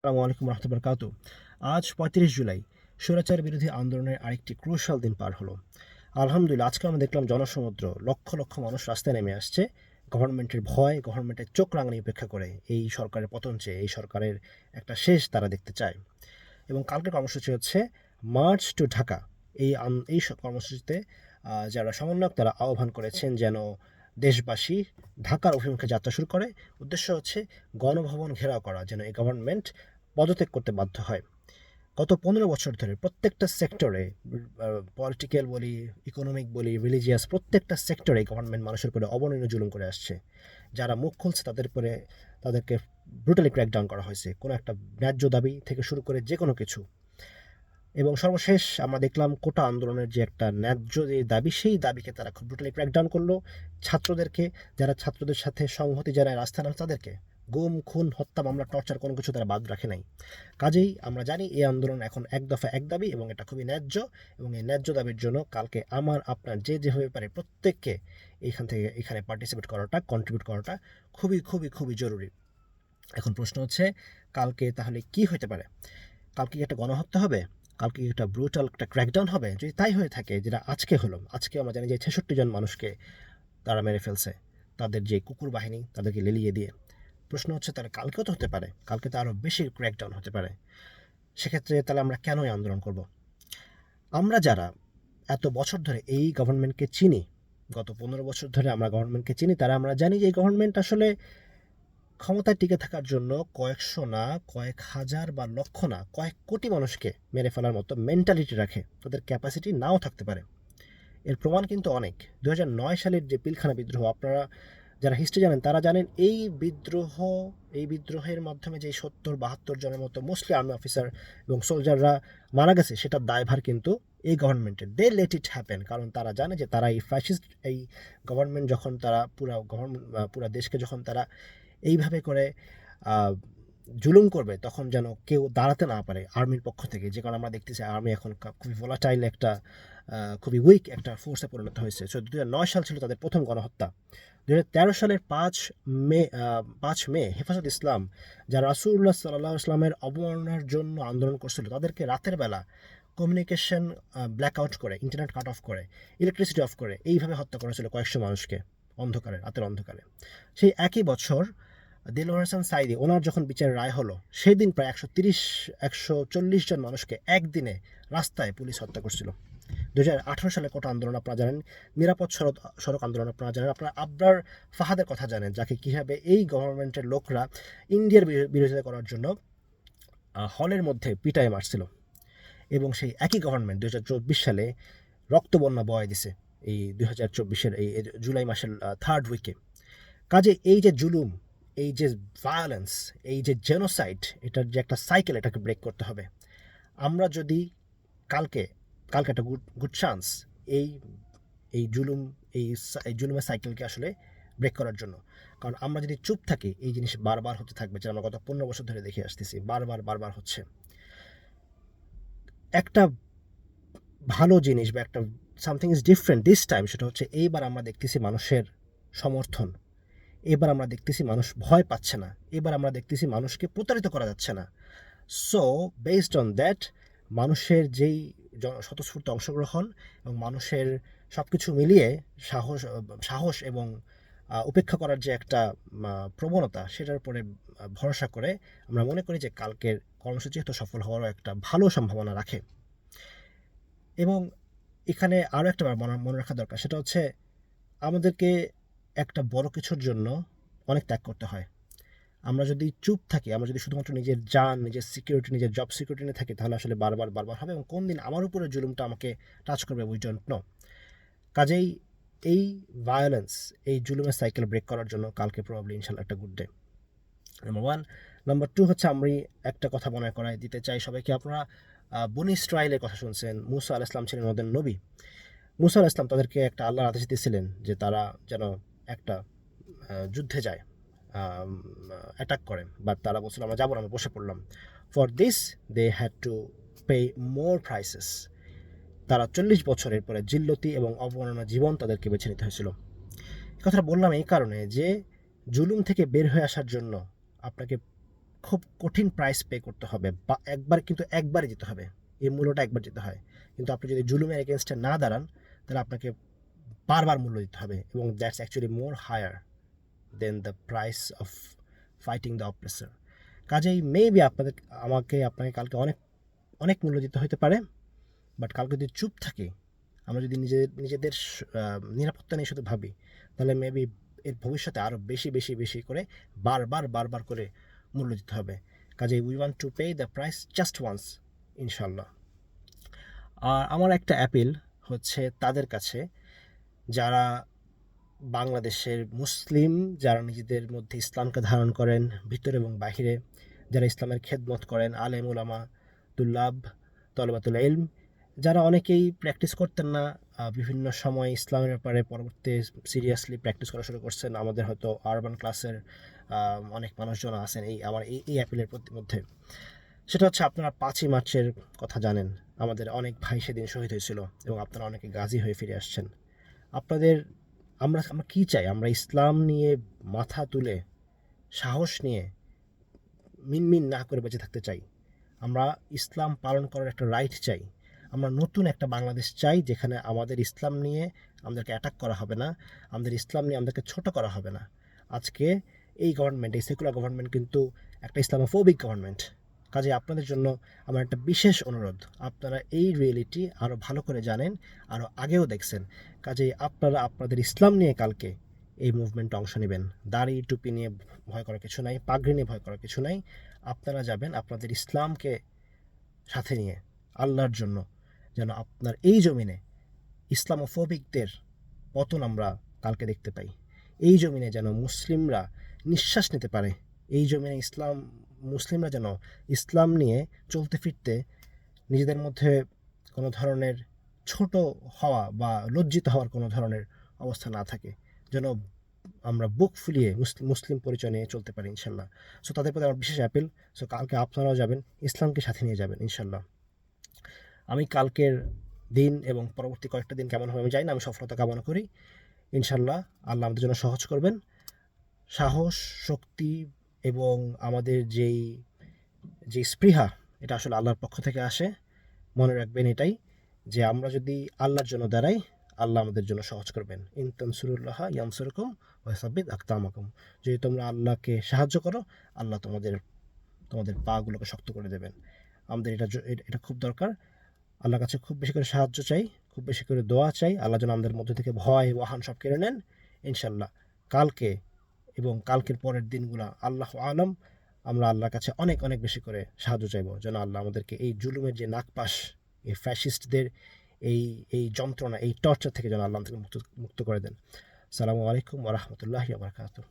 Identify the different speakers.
Speaker 1: আসসালামু আলাইকুম রহমতুল্লাহ বরকাতু। আজ ৩৫ জুলাই স্বৈরাচার বিরোধী আন্দোলনের আরেকটি ক্রুশাল দিন পার হলো। আলহামদুলিল্লাহ আজকে আমরা দেখলাম জনসমুদ্র, লক্ষ লক্ষ মানুষ রাস্তায় নেমে আসছে গভর্নমেন্টের ভয়, গভর্নমেন্টের চোখ রাঙানি উপেক্ষা করে এই সরকারের পতন চেয়ে, এই সরকারের একটা শেষ তারা দেখতে চায়। এবং কালকের কর্মসূচি হচ্ছে মার্চ টু ঢাকা। এই কর্মসূচিতে যারা সমন্বয়ক তারা আহ্বান করেছেন যেন দেশবাসী ঢাকার অভিমুখে যাত্রা শুরু করে। উদ্দেশ্য হচ্ছে গণভবন ঘেরাও করা, যেন এই গভর্নমেন্ট পদত্যাগ করতে বাধ্য হয়। গত 15 বছর ধরে প্রত্যেকটা সেক্টরে, পলিটিক্যাল বলি, ইকোনমিক বলি, রিলিজিয়াস, প্রত্যেকটা সেক্টরে গভর্নমেন্ট মানুষের উপরে অবর্ণনীয় জুলুম করে আসছে। যারা মুখ খুলছে তাদের উপরে তাদেরকে ব্রুটালি ক্র্যাকডাউন করা হয়েছে, কোনো একটা ন্যায্য দাবি থেকে শুরু করে যে কোনো কিছু। এবং সর্বশেষ আমরা দেখলাম কোটা আন্দোলনের যে একটা ন্যায্য যে দাবি, সেই দাবিকে তারা খুব ব্রুটালি ক্র্যাকডাউন করলো। ছাত্রদেরকে, যারা ছাত্রদের সাথে সংহতি জানায় রাস্তায় নামে, তাদেরকে গুম, খুন, হত্যা মামলা, টর্চার কোনো কিছু তারা বাদ রাখে নাই। কাজেই আমরা জানি এই আন্দোলন এখন এক দফা এক দাবি, এবং এটা খুবই ন্যায্য। এবং এই ন্যায্য দাবির জন্য কালকে আমার আপনার যে যেভাবে পারে প্রত্যেককে এখানে পার্টিসিপেট করাটা, কন্ট্রিবিউট করাটা খুবই খুবই খুবই জরুরি। এখন প্রশ্ন হচ্ছে, কালকে তাহলে কি হতে পারে? কালকে কি একটা গণহত্যা হবে? কালকে কি একটা ব্রুটাল একটা ক্র্যাকডাউন হবে? যদি তাই হয়ে থাকে, যেটা আজকে হলো, আজকে আমরা জানি যে 66 জন মানুষকে তারা মেরে ফেলছে, তাদের যে কুকুর বাহিনী তাদেরকে লেলিয়ে দিয়ে। প্রশ্ন হচ্ছে তাহলে কালকেও তো হতে পারে, কালকে তো আরও বেশি ক্র্যাকডাউন হতে পারে। সেক্ষেত্রে তাহলে আমরা কেনই আন্দোলন করব? আমরা যারা এত বছর ধরে এই গভর্নমেন্টকে চিনি, গত 15 বছর ধরে আমরা গভর্নমেন্টকে চিনি, তারা আমরা জানি যে এই গভর্নমেন্ট আসলে ক্ষমতায় টিকে থাকার জন্য কয়েকশো না, কয়েক হাজার বা লক্ষ না, কয়েক কোটি মানুষকে মেরে ফেলার মতো মেন্টালিটি রাখে। তাদের ক্যাপাসিটি নাও থাকতে পারে। এর প্রমাণ কিন্তু অনেক। 2009 সালের যে পিলখানা বিদ্রোহ, আপনারা যারা হিস্ট্রি জানেন তারা জানেন, এই বিদ্রোহের মাধ্যমে যে 70-72 জনের মতো মোস্টলি আর্মি অফিসার এবং সোলজাররা মারা গেছে, সেটার দায়ভার কিন্তু এই গভর্নমেন্টের। দে লেট ইট হ্যাপেন, কারণ তারা জানে যে তারা এই ফ্যাসিস্ট এই গভর্নমেন্ট যখন তারা পুরা দেশকে যখন তারা এইভাবে করে আহ, জুলুম করবে, তখন যেন কেউ দাঁড়াতে না পারে আর্মির পক্ষ থেকে। যে কারণে আমরা দেখতেছি আর্মি এখন খুবই ভোলাটাইল একটা, খুবই উইক একটা ফোর্সে পরিণত হয়েছে। সো 2009 সাল ছিল তাদের প্রথম গণহত্যা। 2013 সালের 5 মে, 5 মে হেফাজত ইসলাম, যারা রাসূলুল্লাহ সাল্লাহ ইসলামের অবমাননার জন্য আন্দোলন করছিল, তাদেরকে রাতের বেলা কমিউনিকেশন ব্ল্যাক আউট করে, ইন্টারনেট কাট অফ করে, ইলেকট্রিসিটি অফ করে এইভাবে হত্যা করেছিল কয়েকশো মানুষকে অন্ধকারে, রাতের অন্ধকারে। সেই একই বছর দেলোয়ার হোসেন সাঈদী, ওনার যখন বিচারের রায় হলো, সেদিন প্রায় 140 জন মানুষকে একদিনে রাস্তায় পুলিশ হত্যা করছিল। 2018 সালে কোটা আন্দোলন আপনারা জানেন, নিরাপদ সড়ক আন্দোলন আপনারা জানেন, আপনারা আবরার ফাহাদের কথা জানেন, যাকে কীভাবে এই গভর্নমেন্টের লোকরা ইন্ডিয়ার বিরোধিতা করার জন্য হলের মধ্যে পিটায় মারছিল। এবং সেই একই গভর্নমেন্ট 2024 সালে রক্তবন্যা বয় দিছে এই 2024-এর এই জুলাই মাসের 3rd উইকে। কাজে এই যে জুলুম, এই যে ভায়োলেন্স, এই যে জেনোসাইড, এটার যে একটা সাইকেল, এটাকে ব্রেক করতে হবে। আমরা যদি কালকে কালকে একটা গুড গুড চান্স এই এই জুলুম এই এই জুলুমের সাইকেলকে আসলে ব্রেক করার জন্য। কারণ আমরা যদি চুপ থাকি, এই জিনিস বারবার হতে থাকবে, যেটা আমরা গত 15 বছর ধরে দেখে আসতেছি, বারবার বারবার হচ্ছে। একটা ভালো জিনিস বা একটা something is different this time, সেটা হচ্ছে এইবার আমরা দেখতেছি মানুষের সমর্থন। এবার আমরা দেখতেছি মানুষ ভয় পাচ্ছে না। এবার আমরা দেখতেছি মানুষকে প্রতারিত করা যাচ্ছে না। সো বেসড অন দ্যাট, মানুষের যেই স্বতঃস্ফূর্ত অংশগ্রহণ এবং মানুষের সব কিছু মিলিয়ে সাহস সাহস এবং উপেক্ষা করার যে একটা প্রবণতা, সেটার উপরে ভরসা করে আমরা মনে করি যে কালকের কর্মসূচি হয়তো সফল হওয়ারও একটা ভালো সম্ভাবনা রাখে। এবং এখানে আরও একটা মনে রাখা দরকার, সেটা হচ্ছে আমাদেরকে একটা বড় কিছুর জন্য অনেক ত্যাগ করতে হয়। আমরা যদি চুপ থাকি, আমরা যদি শুধুমাত্র নিজের জান, নিজের সিকিউরিটি, নিজের জব সিকিউরিটি নিয়ে থাকি, তাহলে আসলে বারবার বারবার হবে, এবং কোন দিন আমার উপরে জুলুমটা আমাকে টাচ করবে উই ডোন্ট নো। কাজেই এই ভায়োলেন্স, এই জুলুমের সাইকেল ব্রেক করার জন্য কালকে প্রবাবলি ইনশাল্লাহ একটা good day. Number one. Number two হচ্ছে, আমি একটা কথা মনে করাই দিতে চাই সবাইকে। আপনারা বনি ইসরায়েলের কথা শুনছেন, মুসা আল ইসলাম ছিলেন ওদের নবী। মুসা আল ইসলাম তাদেরকে একটা আল্লাহর আদেশ দিয়েছিলেন যে তারা যেন একটা যুদ্ধে যায়, অ্যাটাক করে, বাট তারা বলছিল আমরা যাবো না, আমরা বসে পড়লাম। For this they had to pay more prices. তারা 40 বছরের পরে জিল্লতি এবং অবমাননা জীবন তাদেরকে বেছে নিতে হয়েছিল। কথাটা বললাম এই কারণে যে জুলুম থেকে বের হয়ে আসার জন্য আপনাকে খুব কঠিন প্রাইস পে করতে হবে, বা একবারই যেতে হবে, এই মূল্যটা একবার যেতে হয়। কিন্তু আপনি যদি জুলুমের এগেনস্টে না দাঁড়ান, তাহলে আপনাকে বারবার মূল্য দিতে হবে, এবং that's actually more higher than the price of fighting the oppressor. কাজেই মেবি আপনাকে কালকে অনেক অনেক মূল্য দিতে হতে পারে, বাট কালকে যদি চুপ থাকি, আমরা যদি নিজেদের নিরাপত্তা নিয়ে শুধু ভাবি, তাহলে মেবি এর ভবিষ্যতে আরও বেশি বেশি বেশি করে বারবার করে মূল্য দিতে হবে। কাজেই we want to pay the price just once, ইনশাল্লাহ। আর আমার একটা অ্যাপিল হচ্ছে তাদের কাছে, যারা বাংলাদেশের মুসলিম, যারা নিজেদের মধ্যে ইসলামকে ধারণ করেন ভিতরে এবং বাহিরে, যারা ইসলামের খেদমত করেন, আলেম উলামা, তুল্লাব, তলবাতুল ইলম, যারা অনেকেই প্র্যাকটিস করতেন না, বিভিন্ন সময় ইসলামের ব্যাপারে পরবর্তী সিরিয়াসলি প্র্যাকটিস করা শুরু করছেন। আমাদের হয়তো আরবান ক্লাসের অনেক মানুষজন আছেন এই অ্যাপিলের মধ্যে। সেটা হচ্ছে, আপনারা 5ই মার্চের কথা জানেন, আমাদের অনেক ভাই সেদিন শহীদ হয়েছিল, এবং আপনারা অনেকে গাজী হয়ে ফিরে আসছেন। আপনাদের আমরা আমরা কী চাই? আমরা ইসলাম নিয়ে মাথা তুলে, সাহস নিয়ে, মিনমিন না করে বেঁচে থাকতে চাই। আমরা ইসলাম পালন করার একটা রাইট চাই। আমরা নতুন একটা বাংলাদেশ চাই, যেখানে আমাদের ইসলাম নিয়ে আমাদেরকে অ্যাটাক করা হবে না, আমাদের ইসলাম নিয়ে আমাদেরকে ছোট করা হবে না। আজকে এই গভর্নমেন্ট, এই সেকুলার গভর্নমেন্ট কিন্তু একটা ইসলামোফোবিক গভর্নমেন্ট। কাজে আপনাদের জন্য আমার একটা বিশেষ অনুরোধ, আপনারা এই রিয়েলিটি আরও ভালো করে জানেন, আরও আগেও দেখছেন। কাজেই আপনারা আপনাদের ইসলাম নিয়ে কালকে এই মুভমেন্টে অংশ নেবেন। দাড়ি টুপি নিয়ে ভয় করার কিছু নাই, পাগড়ি নিয়ে ভয় করার কিছু নাই। আপনারা যাবেন আপনাদের ইসলামকে সাথে নিয়ে, আল্লাহর জন্য, যেন আপনার এই জমিনে ইসলামোফোবিকদের পতন আমরা কালকে দেখতে পাই। এই জমিনে যেন মুসলিমরা নিঃশ্বাস নিতে পারে। এই জমিনে মুসলিমরা যেন ইসলাম নিয়ে চলতে ফিরতে নিজেদের মধ্যে কোনো ধরনের ছোট হওয়া বা লজ্জিত হওয়ার কোনো ধরনের অবস্থা না থাকে, যেন আমরা বুক ফুলিয়ে মুসলিম পরিচয় নিয়ে চলতে পারি, ইনশাল্লাহ। সো তাদের প্রতি আমার বিশেষ অ্যাপিল। সো কালকে আপনারাও যাবেন, ইসলামকে সাথে নিয়ে যাবেন, ইনশাল্লাহ। আমি কালকের দিন এবং পরবর্তী কয়েকটা দিন কেমন হবে আমি জানি না, আমি সফলতা কামনা করি, ইনশাল্লাহ। আল্লাহ আমাদের জন্য সহজ করবেন। সাহস, শক্তি এবং আমাদের যে স্পৃহা, এটা আসলে আল্লাহর পক্ষ থেকে আসে। মনে রাখবেন এটাই, যে আমরা যদি আল্লাহর জন্য দাঁড়াই, আল্লাহ আমাদের জন্য সহজ করবেন। ইন তানসুরুল্লাহ ইয়ানসুরকুম ওয়া ইউসাব্বিত আকদামাকুম। যদি তোমরা আল্লাহকে সাহায্য করো, আল্লাহ তোমাদের পাগুলোকে শক্ত করে দেবেন। আমাদের এটা খুব দরকার। আল্লাহর কাছে খুব বেশি করে সাহায্য চাই, খুব বেশি করে দোয়া চাই, আল্লাহ যেন আমাদের মধ্যে থেকে ভয় ওয়াহান সব কেড়ে নেন, ইনশাল্লাহ। কালকে এবং কালকের পরের দিনগুলো আল্লাহ আলম, আমরা আল্লাহর কাছে অনেক অনেক বেশি করে সাহায্য চাইব, যেন আল্লাহ আমাদেরকে এই জুলুমের যে নাগপাশ, এই ফ্যাসিস্টদের এই এই যন্ত্রণা, এই টর্চার থেকে যেন আল্লাহ আমাদেরকে মুক্ত করে দেন। আসসালামু আলাইকুম ওয়া রাহমাতুল্লাহি ওয়া বারাকাতুহু।